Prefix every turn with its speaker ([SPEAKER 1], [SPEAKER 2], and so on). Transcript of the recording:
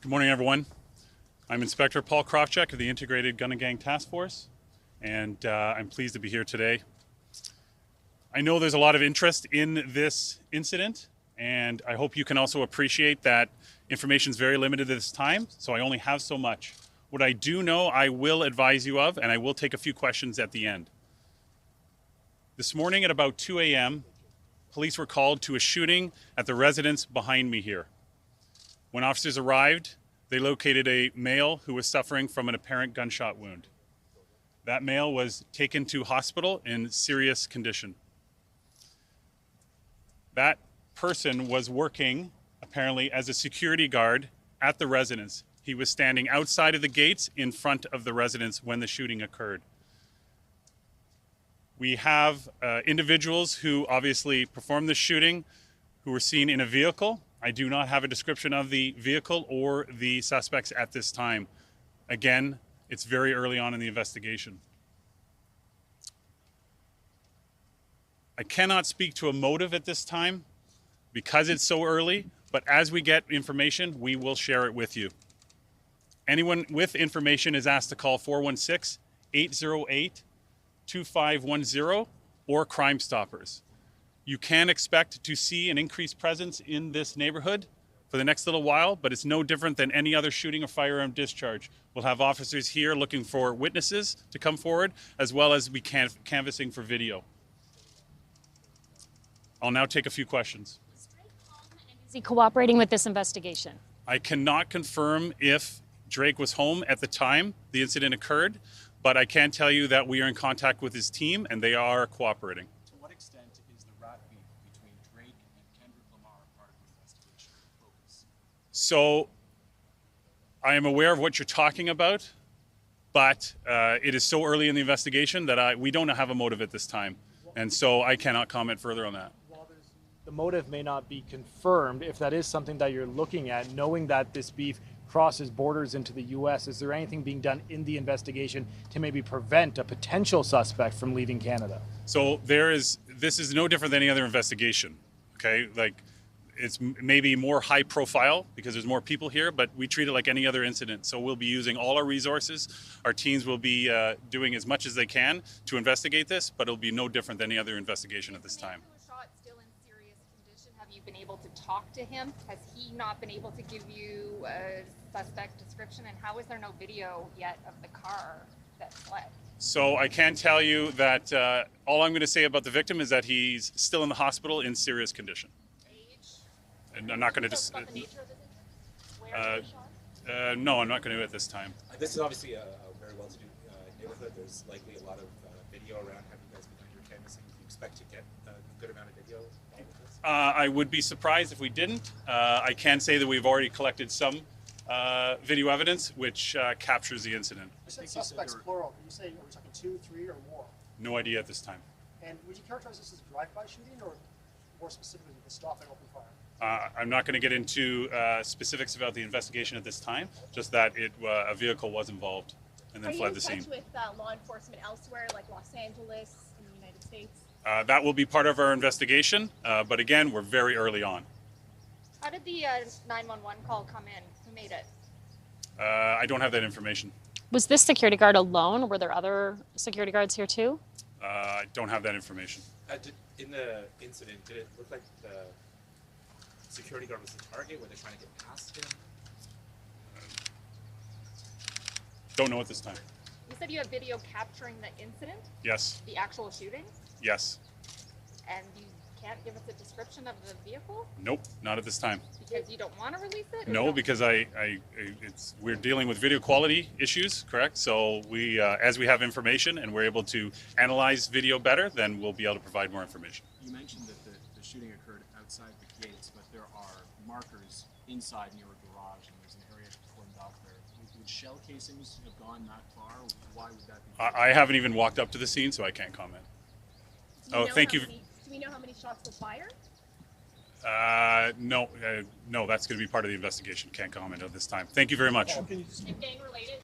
[SPEAKER 1] Good morning, everyone. I'm Inspector Paul Krofchek of the Integrated Gun and Gang Task Force, and I'm pleased to be here today. I know there's a lot of interest in this incident, and I hope you can also appreciate that information is very limited at this time, so I only have so much. What I do know, I will advise you of, and I will take a few questions at the end. This morning at about 2 a.m., police were called to a shooting at the residence behind me here. When officers arrived, they located a male who was suffering from an apparent gunshot wound. That male was taken to hospital in serious condition. That person was working, apparently, as a security guard at the residence. He was standing outside of the gates in front of the residence when the shooting occurred. We have individuals who obviously performed the shooting who were seen in a vehicle. I do not have a description of the vehicle or the suspects at this time. Again, it's very early on in the investigation. I cannot speak to a motive at this time because it's so early, but as we get information, we will share it with you. Anyone with information is asked to call 416-808-2510 or Crime Stoppers. You can expect to see an increased presence in this neighborhood for the next little while, but it's no different than any other shooting or firearm discharge. We'll have officers here looking for witnesses to come forward, as well as we canvassing for video. I'll now take a few questions.
[SPEAKER 2] Is he cooperating with this investigation?
[SPEAKER 1] I cannot confirm if Drake was home at the time the incident occurred, but I can tell you that we are in contact with his team and they are cooperating.
[SPEAKER 3] To what extent is the rat beef between Drake and Kendrick Lamar part of the investigation focus?
[SPEAKER 1] So I am aware of what you're talking about, but it is so early in the investigation that we don't have a motive at this time. And so I cannot comment further on that.
[SPEAKER 4] The motive may not be confirmed. If that is something that you're looking at, knowing that this beef crosses borders into the U.S., is there anything being done in the investigation to maybe prevent a potential suspect from leaving Canada?
[SPEAKER 1] So this is no different than any other investigation, okay? Like, it's maybe more high profile because there's more people here, but we treat it like any other incident. So we'll be using all our resources. Our teams will be doing as much as they can to investigate this, but it'll be no different than any other investigation at this time.
[SPEAKER 5] Have you been able to talk to him? Has he not been able to give you a suspect description? And how is there no video yet of the car that fled?
[SPEAKER 1] So I can tell you that all I'm going to say about the victim is that he's still in the hospital in serious condition.
[SPEAKER 5] Age?
[SPEAKER 1] And I'm not going to just.
[SPEAKER 5] The nature of his injury? Where was the shot?
[SPEAKER 1] No, I'm not going to at this time.
[SPEAKER 3] This is obviously a very well-to-do neighborhood. There's likely a lot of video around. Have you guys been doing your canvassing? Do you expect to get a good amount of video?
[SPEAKER 1] I would be surprised if we didn't. I can say that we've already collected some video evidence which captures the incident.
[SPEAKER 6] You said suspects plural. Can you say we're talking 2, 3, or more?
[SPEAKER 1] No idea at this time.
[SPEAKER 6] And would you characterize this as a drive-by shooting or more specifically the stop and open fire?
[SPEAKER 1] I'm not going to get into specifics about the investigation at this time, just that a vehicle was involved and then fled the scene.
[SPEAKER 7] Are you in touch with law enforcement elsewhere, like Los Angeles in the United States?
[SPEAKER 1] That will be part of our investigation, but again, we're very early on.
[SPEAKER 5] How did the 911 call come in? Who made it?
[SPEAKER 1] I don't have that information.
[SPEAKER 2] Was this security guard alone, or were there other security guards here too?
[SPEAKER 1] I don't have that information.
[SPEAKER 3] In the incident, did it look like the security guard was the target? Were they trying to get past him?
[SPEAKER 1] Don't know at this time.
[SPEAKER 5] You said you have video capturing the incident,
[SPEAKER 1] Yes,
[SPEAKER 5] the actual shooting,
[SPEAKER 1] yes.
[SPEAKER 5] and you can't give us a description of the vehicle
[SPEAKER 1] Nope, not at this time.
[SPEAKER 5] because you don't want to release it? Or
[SPEAKER 1] No,
[SPEAKER 5] don't?
[SPEAKER 1] because we're dealing with video quality issues, correct? So we, as we have information and we're able to analyze video better, then we'll be able to provide more information.
[SPEAKER 8] You mentioned that the shooting occurred outside the gates, but there are markers inside near a garage, and there's an area cordoned off there. Would shell casings have gone that far? Why would that be?
[SPEAKER 1] I haven't even walked up to the scene, so I can't comment.
[SPEAKER 7] Do we know
[SPEAKER 1] thank
[SPEAKER 7] how
[SPEAKER 1] you.
[SPEAKER 7] many- Do we know how many shots were fired?
[SPEAKER 1] No, that's going to be part of the investigation. Can't comment at this time. Thank you very much.
[SPEAKER 7] Gang related?